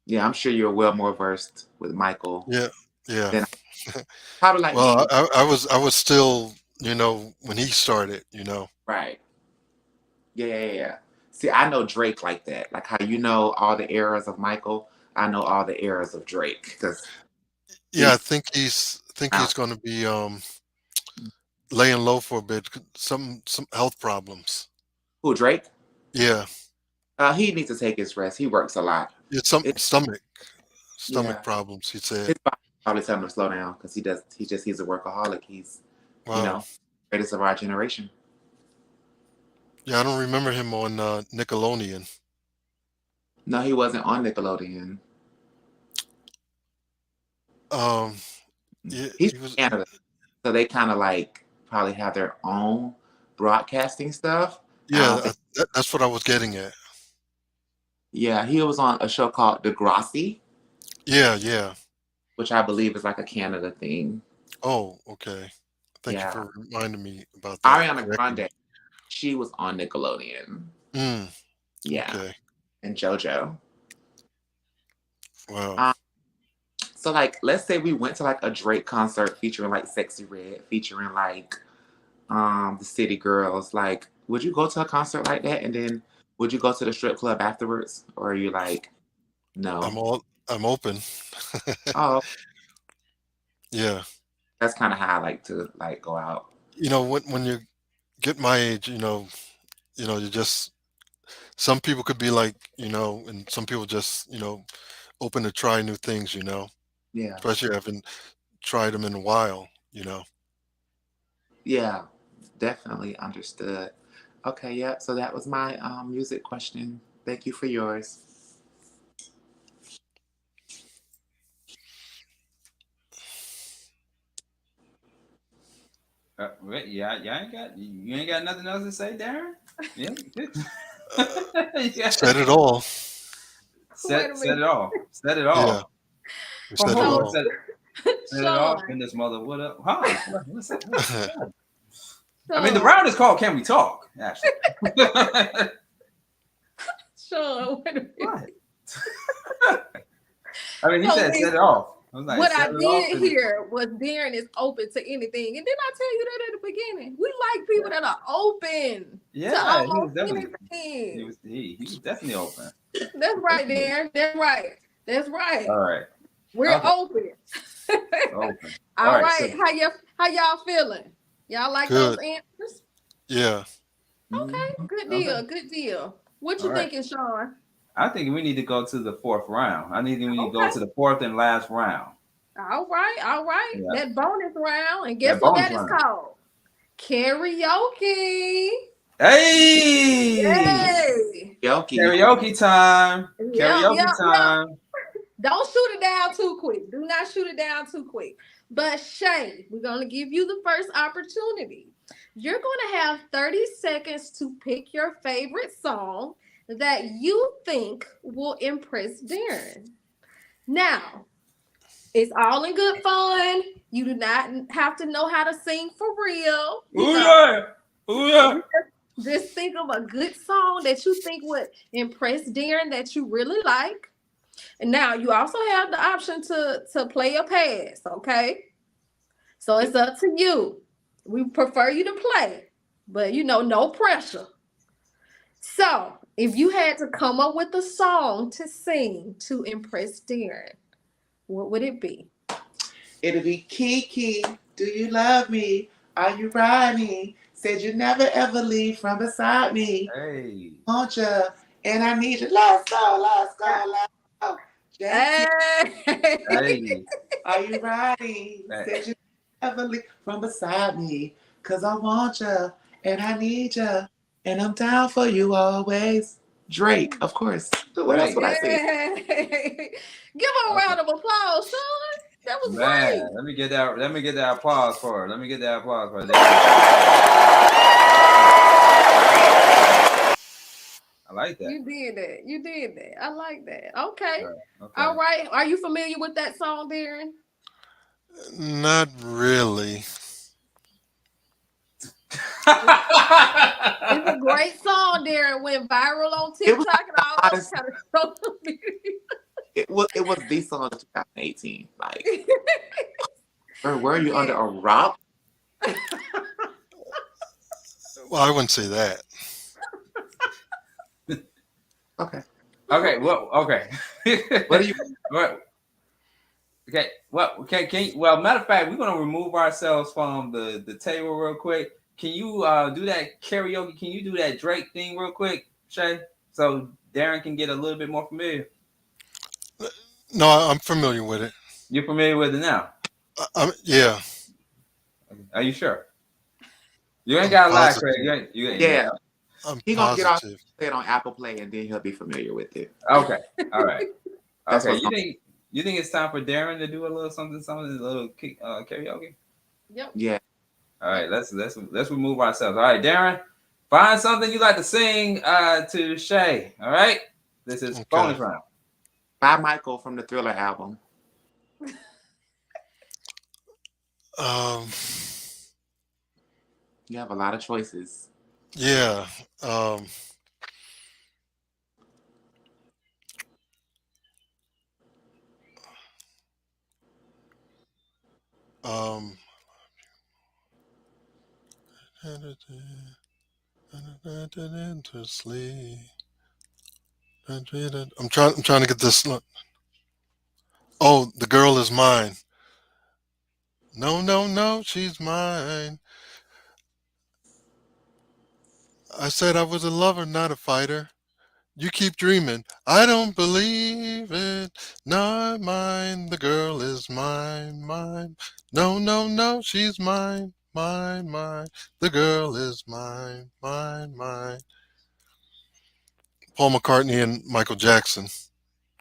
yeah, I'm sure you're well more versed with Michael Yeah. Yeah. than probably like Well, me. I was still, when he started, Right. Yeah. See, I know Drake like that. Like how you know all the eras of Michael, I know all the eras of Drake because Yeah, I he's think he's going to be laying low for a bit. Some health problems. who Drake? Yeah, He needs to take his rest. He works a lot. it's some It, stomach yeah, problems. He said. his body probably telling him to slow down because he does. He's a workaholic. He's you Wow. know greatest of our generation. Yeah, I don't remember him on Nickelodeon. No, he wasn't on Nickelodeon. Yeah, He's he was. from Canada, so they kind of like probably have their own broadcasting stuff. I don't Yeah, think. that's what I was getting at. Yeah, he was on a show called Degrassi, Yeah, yeah. which I believe is like a Canada thing. Oh, okay. Thank you Yeah, for reminding me about that. Ariana Correcting me. Grande, she was on Nickelodeon. Mm, Yeah, okay. and JoJo. Wow. Um, so like, let's say we went to like a Drake concert featuring like Sexy Red, featuring like the City Girls. Like, would you go to a concert like that, and then would you go to the strip club afterwards, or are you like, no? I'm open. Oh, Yeah. that's kind of how I like to like go out. When you get my age, you just some people could be like, and some people just, open to try new things, Yeah, especially haven't tried them in a while. yeah, definitely understood. Okay, yeah. So that was my music question. Thank you for yours. Wait, yeah, you ain't got nothing else to say, Darrin? Yeah, Said it all. Set it off. Set it Yeah. off. We From said it who? all. Set it off. Sean. And this mother, what up? Huh? What's up? I mean, the Sean. round is called "Can We Talk?" Actually. Sean, wait a minute. What? I mean, he So said set it off. I was like, what I set it off did and- hear was Darrin is open to anything. And didn't I tell you that at the beginning? We like people that are open to Yeah, he was almost definitely. anything. He was definitely open. That's right, Darrin. That's right. That's right. All right. We're Okay. open. Open. All right, right. so- How y'all feeling? Y'all like Good. those answers? Yeah. Okay. Good deal. Okay. Good deal. What you All right. thinking, Sean? I think we need to go to the fourth round. We need to go Okay. to the fourth and last round. All right. All right. Yeah. That bonus round. And guess That what bonus that is round. called? Karaoke. Hey! Yay. Karaoke time. Karaoke Yeah. time. Don't shoot it down too quick. Do not shoot it down too quick. But Shae, we're going to give you the first opportunity. You're going to have 30 seconds to pick your favorite song that you think will impress Darrin. Now, it's all in good fun. You do not have to know how to sing for real. Ooh, yeah. Ooh, yeah. Just think of a good song that you think would impress Darrin that you really like. And now you also have the option to play a pass, okay? So it's up to you. We prefer you to play, but no pressure. So if you had to come up with a song to sing to impress Darrin, what would it be? It'll be Kiki. Do you love me? Are you riding? Said you never ever leave from beside me. Hey. Want ya? And I need you. Let's go, let's go, let's go. Hey. Hey. Are you riding? Said you never ever leave from beside me. Cause I want ya. And I need ya. And I'm down for you always. Drake, of course. What else would I say? Give her a round of applause, son. That was great. Let me get that applause for her. Let me get that applause for her. I like that. You did that. I like that. Okay. All right. Are you familiar with that song, Darrin? Not really. It's a great song, Darrin. Went viral on TikTok and all those kind of social media. It was the song of 2018. Like, were you under a rock? Well, I wouldn't say that. Okay. Okay. Well. Okay. What do you? What? Okay. Well. Okay. Well, matter of fact, we're gonna remove ourselves from the table real quick. Can you do that karaoke? Can you do that Drake thing real quick, Shae? So Darrin can get a little bit more familiar. No, I'm familiar with it. You're familiar with it now? Yeah. Are you sure? You ain't got to lie, Craig. Yeah. He gonna get off play it on Apple Play and then he'll be familiar with it. Okay. All right. Okay. That's You think it's time for Darrin to do a little something, a little karaoke? Yep. Yeah. All right. Let's remove ourselves. All right, Darrin, find something you like to sing to Shae. All right. This is bonus round. By Michael from the Thriller album. You have a lot of choices. Yeah. Into sleep. I'm trying to get this. Oh, the girl is mine. No, she's mine. I said I was a lover, not a fighter. You keep dreaming. I don't believe it. Not mine. The girl is mine. No, she's mine. Mine. The girl is mine. Mine. Paul McCartney and Michael Jackson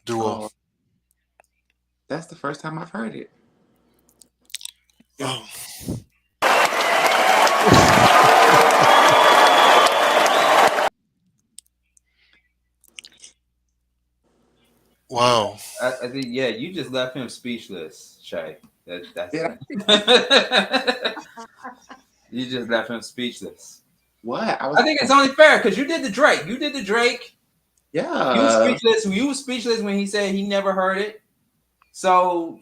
duo. Oh, that's the first time I've heard it. Oh. Wow. I think you just left him speechless, Shae. That's You just left him speechless. What? I think it's only fair because you did the Drake. Yeah. You were speechless when he said he never heard it. So,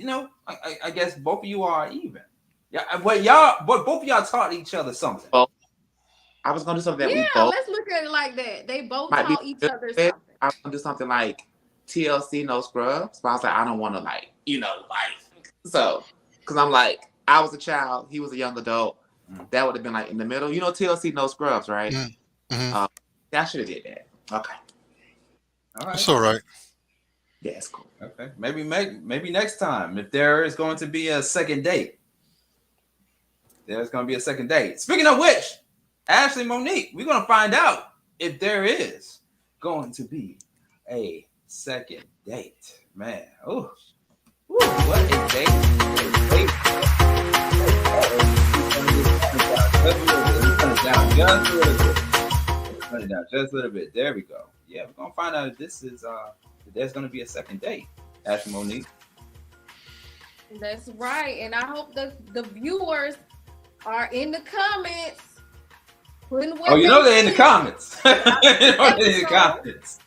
I guess both of you are even. Yeah, but both of y'all taught each other something. Well, I was gonna do something that we both. Let's look at it like that. They both taught each other something. I was gonna do something like TLC No Scrubs, but I was like, I don't want to so because I'm like, I was a child, he was a young adult. That would have been like in the middle. TLC No Scrubs, right? Mm-hmm. I should have did that. Okay. All right. It's all right. Yeah, it's cool. Okay. Maybe next time, if there is going to be a second date. There's going to be a second date. Speaking of which, Ashley, Monique, we're going to find out if there is going to be a second date. Man, what a date. Turn it down just a little bit. There we go. Yeah, we're going to find out if this is if there's going to be a second date. Ashley, Monique. That's right. And I hope the viewers are in the comments. They're in the comments. They're in the comments.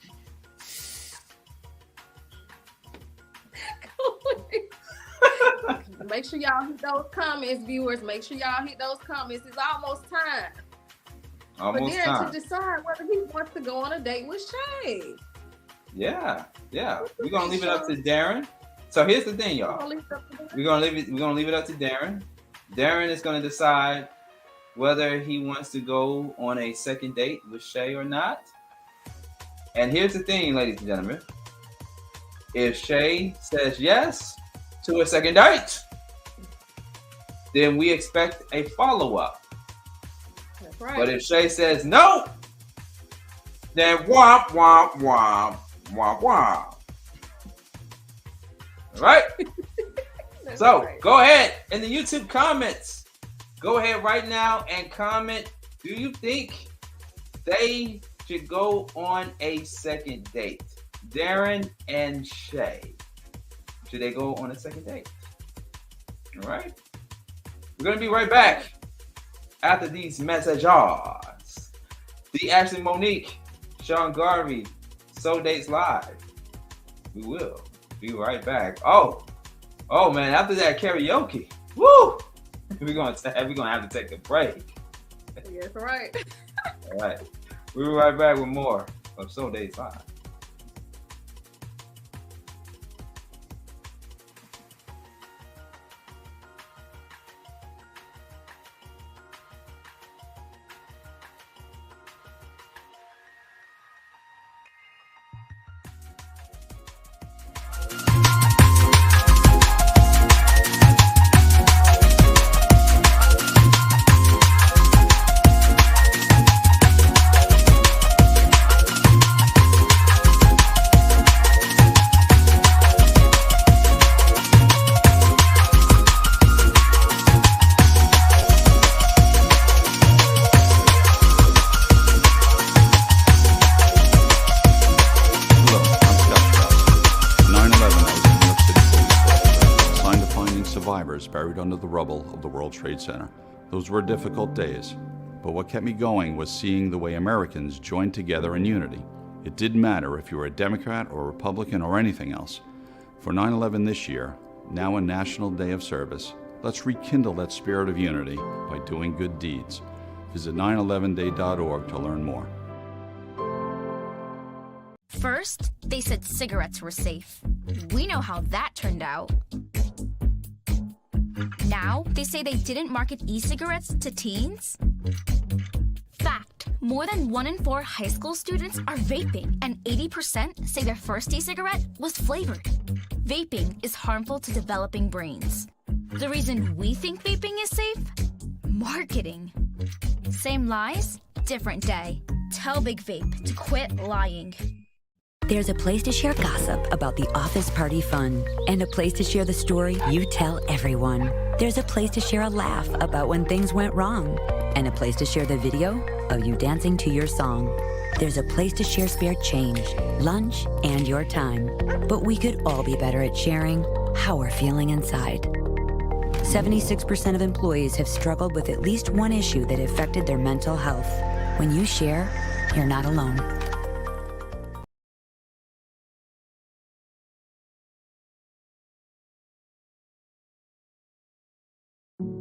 Make sure y'all hit those comments, viewers. Make sure y'all hit those comments. It's almost time. For Darrin to decide whether he wants to go on a date with Shae. Yeah. We're going to leave it up to Darrin So here's the thing, y'all. We're gonna leave it up to Darrin. Darrin is gonna decide whether he wants to go on a second date with Shae or not. And here's the thing, ladies and gentlemen. If Shae says yes to a second date, then we expect a follow-up. That's right. But if Shae says no, then womp, womp, womp, womp, womp. All right? So go ahead in the YouTube comments. Go ahead right now and comment. Do you think they should go on a second date? Darrin and Shae. Should they go on a second date? All right. We're going to be right back after these messages. The Ashley Monique, Sean Garvey, Soul Dates Live. We will be right back. Oh man, after that karaoke, woo! We're gonna have to take a break. Yes, right. All right. We'll be right back with more of Soul Dates Live. Buried under the rubble of the World Trade Center. Those were difficult days, but what kept me going was seeing the way Americans joined together in unity. It didn't matter if you were a Democrat or a Republican or anything else. For 9/11 this year, now a National Day of Service, let's rekindle that spirit of unity by doing good deeds. Visit 911day.org to learn more. First, they said cigarettes were safe. We know how that turned out. Now, they say they didn't market e-cigarettes to teens? Fact, more than 1 in 4 high school students are vaping, and 80% say their first e-cigarette was flavored. Vaping is harmful to developing brains. The reason we think vaping is safe? Marketing. Same lies, different day. Tell Big Vape to quit lying. There's a place to share gossip about the office party fun, and a place to share the story you tell everyone. There's a place to share a laugh about when things went wrong, and a place to share the video of you dancing to your song. There's a place to share spare change, lunch, and your time. But we could all be better at sharing how we're feeling inside. 76% of employees have struggled with at least one issue that affected their mental health. When you share, you're not alone.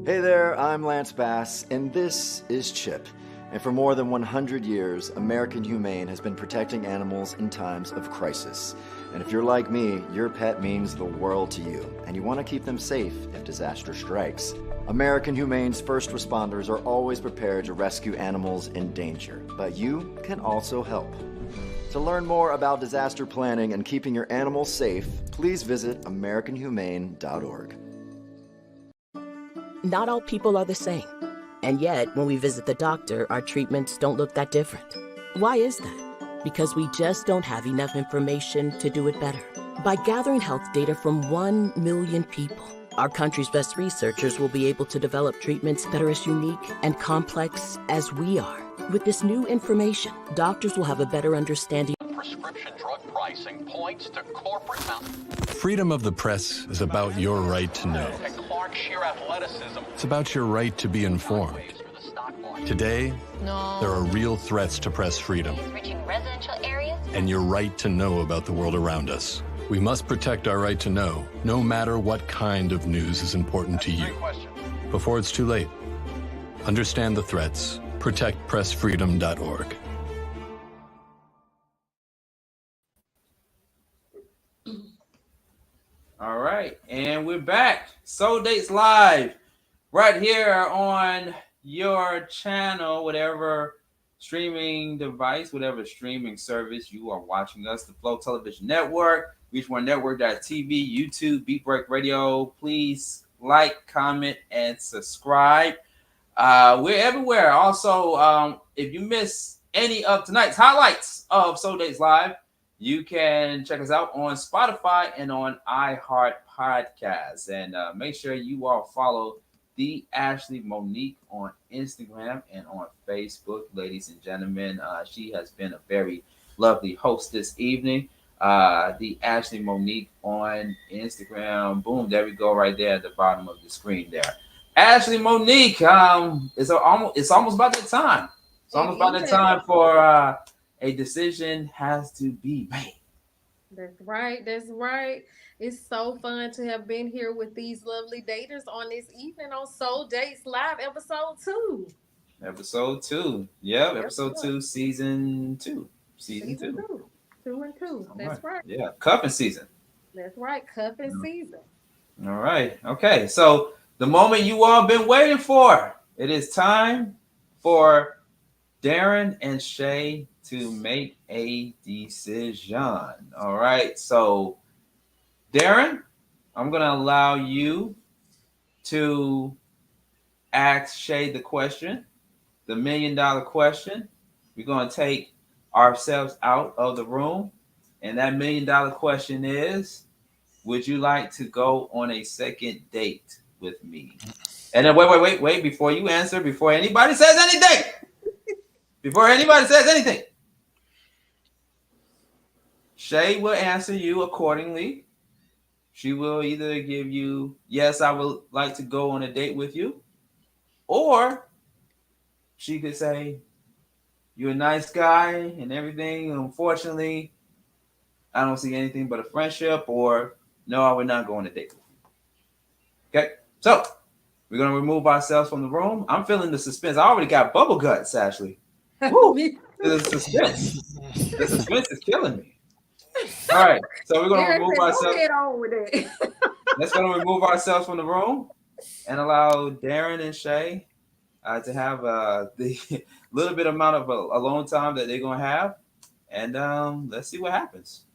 Hey there, I'm Lance Bass, and this is Chip. And for more than 100 years, American Humane has been protecting animals in times of crisis. And if you're like me, your pet means the world to you, and you want to keep them safe if disaster strikes. American Humane's first responders are always prepared to rescue animals in danger, but you can also help. To learn more about disaster planning and keeping your animals safe, please visit AmericanHumane.org. Not all people are the same. And yet, when we visit the doctor, our treatments don't look that different. Why is that? Because we just don't have enough information to do it better. By gathering health data from 1 million people, our country's best researchers will be able to develop treatments that are as unique and complex as we are. With this new information, doctors will have a better understanding. Prescription drug pricing points to corporate Freedom of the press is about your right to know. and Clark sheer athleticism. It's about your right to be informed. Today, there are real threats to press freedom Reaching residential areas. and your right to know about the world around us. We must protect our right to know, no matter what kind of news is important to you. Before it's too late, understand the threats. ProtectPressFreedom.org. All right, and we're back. Soul Dates Live, right here on your channel, whatever streaming device, whatever streaming service you are watching us, the Flow Television Network, Reach1Network.tv, YouTube, Beat Break Radio. Please like, comment, and subscribe. We're everywhere. Also, if you miss any of tonight's highlights of Soul Dates Live, you can check us out on Spotify and on iHeart Podcasts. And make sure you all follow the Ashley Monique on Instagram and on Facebook, ladies and gentlemen. She has been a very lovely host this evening. The Ashley Monique on Instagram. Boom, there we go, right there at the bottom of the screen there. Ashley Monique, it's almost about that time. It's almost about that time for a decision has to be made. That's right. That's right. It's so fun to have been here with these lovely daters on this evening on Soul Dates Live, episode 2. Episode 2. Yep, episode 2, season 2. Season 2. 2 and 2. That's right. Yeah, cuffing season. That's right. Cuffing season. All right. Okay. So the moment you all been waiting for. It is time for Darrin and Shae to make a decision. All right. So, Darrin, I'm going to allow you to ask Shae the question, the $1 million question. We're going to take ourselves out of the room. And that $1 million question is, would you like to go on a second date with me? And then wait, before you answer, before anybody says anything. Shae will answer you accordingly. She will either give you, yes, I would like to go on a date with you. Or she could say, you're a nice guy and everything. Unfortunately, I don't see anything but a friendship. Or, no, I would not go on a date with you. Okay, so we're going to remove ourselves from the room. I'm feeling the suspense. I already got bubble guts, Ashley. Woo. The suspense. The suspense is killing me. All right, so we're going to remove ourselves. Let's going to remove ourselves from the room and allow Darrin and Shae to have the little bit amount of alone time that they're going to have. And let's see what happens.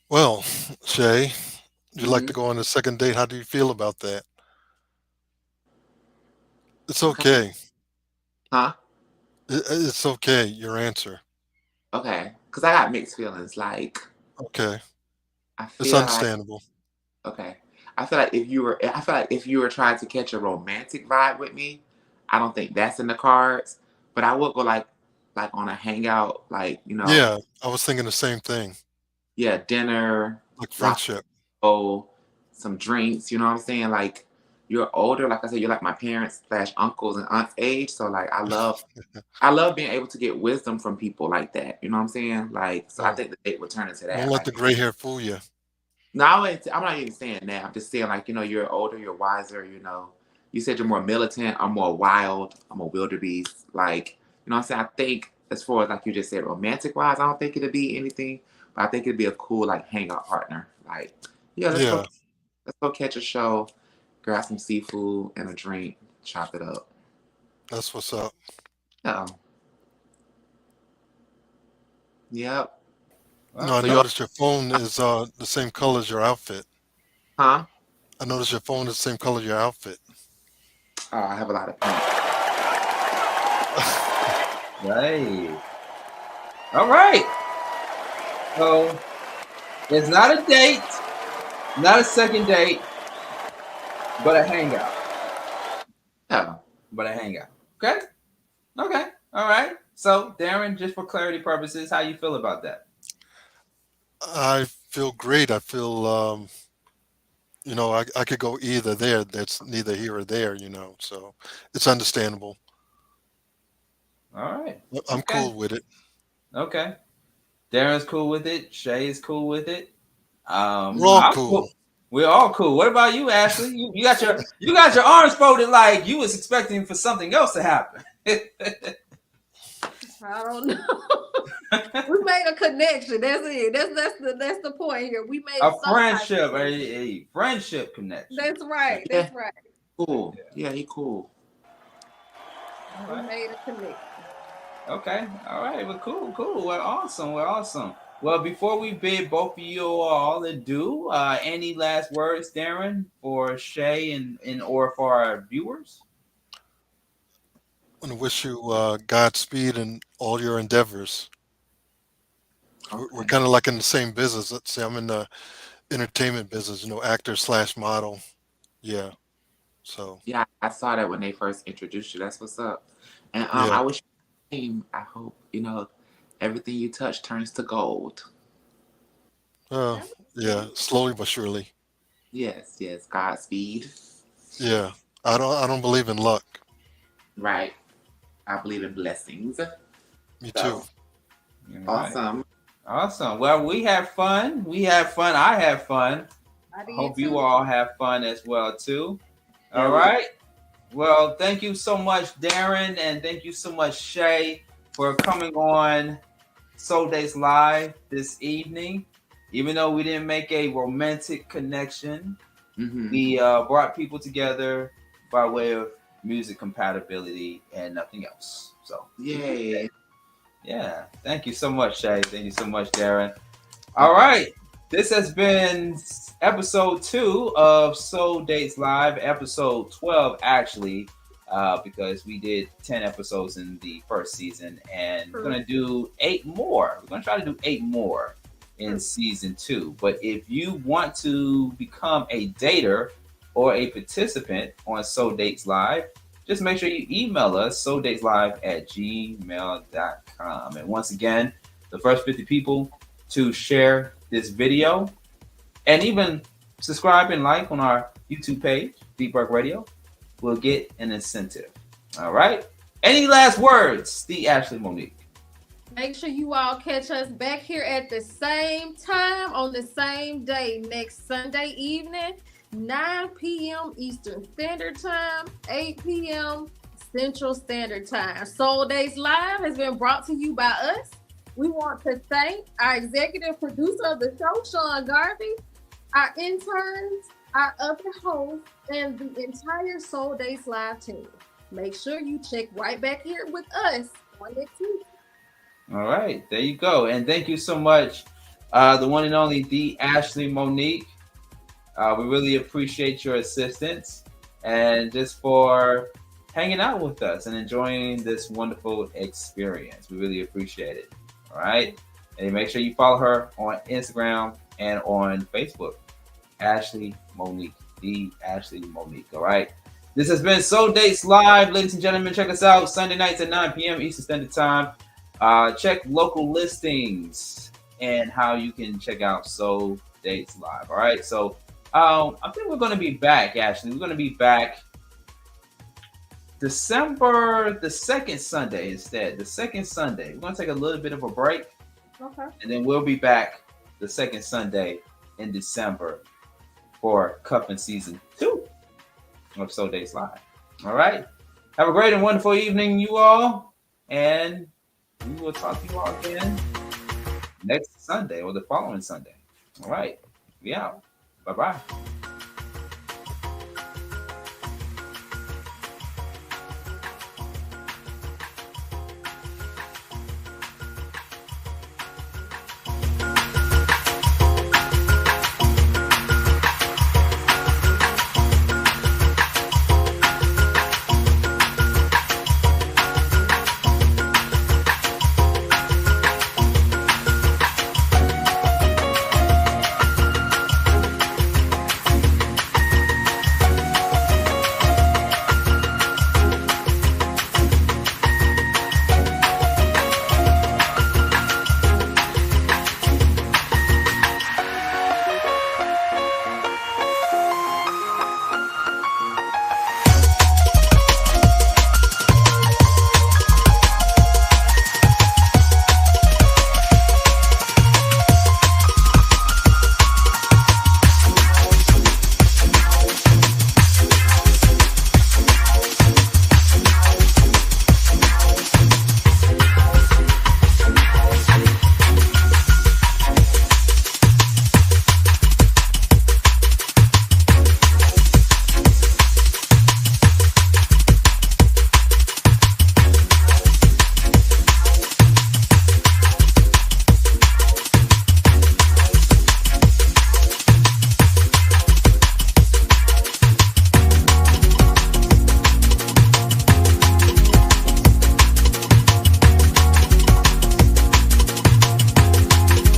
Well, Shae, you'd like to go on a second date. How do you feel about that? It's okay. Huh? It's okay, your answer. Okay, because I got mixed feelings. Like, okay, I feel it's understandable. Okay, I feel like if you were trying to catch a romantic vibe with me, I don't think that's in the cards. But I would go like on a hangout, like, you know. Yeah, I was thinking the same thing. Yeah, dinner, like friendship. Oh, some drinks. You know what I'm saying? Like, you're older. Like I said, you're like my parents / uncles and aunts age. So like, I love being able to get wisdom from people like that. You know what I'm saying? Like, so I think the date would turn into that. Don't let the gray hair fool you. No, I'm not even saying that. I'm just saying, like, you know, you're older, you're wiser. You know, you said you're more militant. I'm more wild. I'm a wildebeest. Like, you know what I'm saying? I think as far as like you just said, romantic wise, I don't think it'd be anything. But I think it'd be a cool like hangout partner. Like, let's go catch a show. Grab some seafood and a drink, chop it up. That's what's up. Oh. Yep. No, I noticed your phone is the same color as your outfit. Huh? I noticed your phone is the same color as your outfit. Oh, I have a lot of pink. Right. All right. So it's not a date, not a second date. But a hangout. Oh. But a hangout. Okay. All right. So, Darrin, just for clarity purposes, how you feel about that? I feel great. I feel, you know, I could go either there. That's neither here or there, you know. So it's understandable. All right. I'm cool with it. Okay. Darrin's cool with it. Shae is cool with it. We're all cool. We're all cool. What about you, Ashley? You got your arms folded like you was expecting for something else to happen. I don't know. We made a connection. That's it. That's the point here. We made a friendship, a friendship connection. That's right. That's right. Cool. Yeah, he cool. We made a connection. Okay. All right. Well, cool. Well, awesome. Well, before we bid both of you all adieu, any last words, Darrin, for Shae and or for our viewers? I want to wish you Godspeed in all your endeavors. Okay. We're kind of like in the same business. Let's say I'm in the entertainment business, actor/model. Yeah. So. Yeah, I saw that when they first introduced you. That's what's up. And I wish you, I hope, everything you touch turns to gold. Yeah, slowly but surely. Yes, Godspeed. Yeah. I don't believe in luck. Right. I believe in blessings. Me too. Awesome. Awesome. Well, we have fun. I have fun. I hope you all have fun as well too. All right. Well, thank you so much, Darrin, and thank you so much, Shae, for coming on Soul Dates Live this evening. Even though we didn't make a romantic connection, we brought people together by way of music compatibility and nothing else. So, yay. Yeah. Thank you so much, Shae. Thank you so much, Darrin. All right. This has been episode 2 of Soul Dates Live, episode 12, actually, because we did 10 episodes in the first season, and we're going to do 8 more. We're going to try to do 8 more in season 2. But if you want to become a dater or a participant on Soul Dates Live, just make sure you email us, souldateslive@gmail.com. And once again, the first 50 people to share this video and even subscribe and like on our YouTube page, BEATBREAKRADIO, will get an incentive. All right. Any last words, the Ashley Monique? Make sure you all catch us back here at the same time on the same day next Sunday evening, 9 p.m. Eastern Standard Time, 8 p.m. Central Standard Time. Soul Dates Live has been brought to you by us. We want to thank our executive producer of the show, Sean Garvey, our interns, our other hosts, and the entire Soul Dates Live team. Make sure you check right back here with us on next week. All right, there you go. And thank you so much, the one and only the Ashley Monique. We really appreciate your assistance and just for hanging out with us and enjoying this wonderful experience. We really appreciate it. All right. And make sure you follow her on Instagram and on Facebook. Ashley Monique, the Ashley Monique. All right. This has been Soul Dates Live. Ladies and gentlemen, check us out Sunday nights at 9 p.m. Eastern Standard Time. Check local listings and how you can check out Soul Dates Live. All right. So I think we're going to be back, Ashley. We're going to be back December the 2nd Sunday instead. The 2nd Sunday. We're going to take a little bit of a break. Okay. And then we'll be back the 2nd Sunday in December for Cuffing Season 2 of Soul Dates Live. All right. Have a great and wonderful evening, you all. And we will talk to you all again next Sunday or the following Sunday. All right. We out. Bye-bye.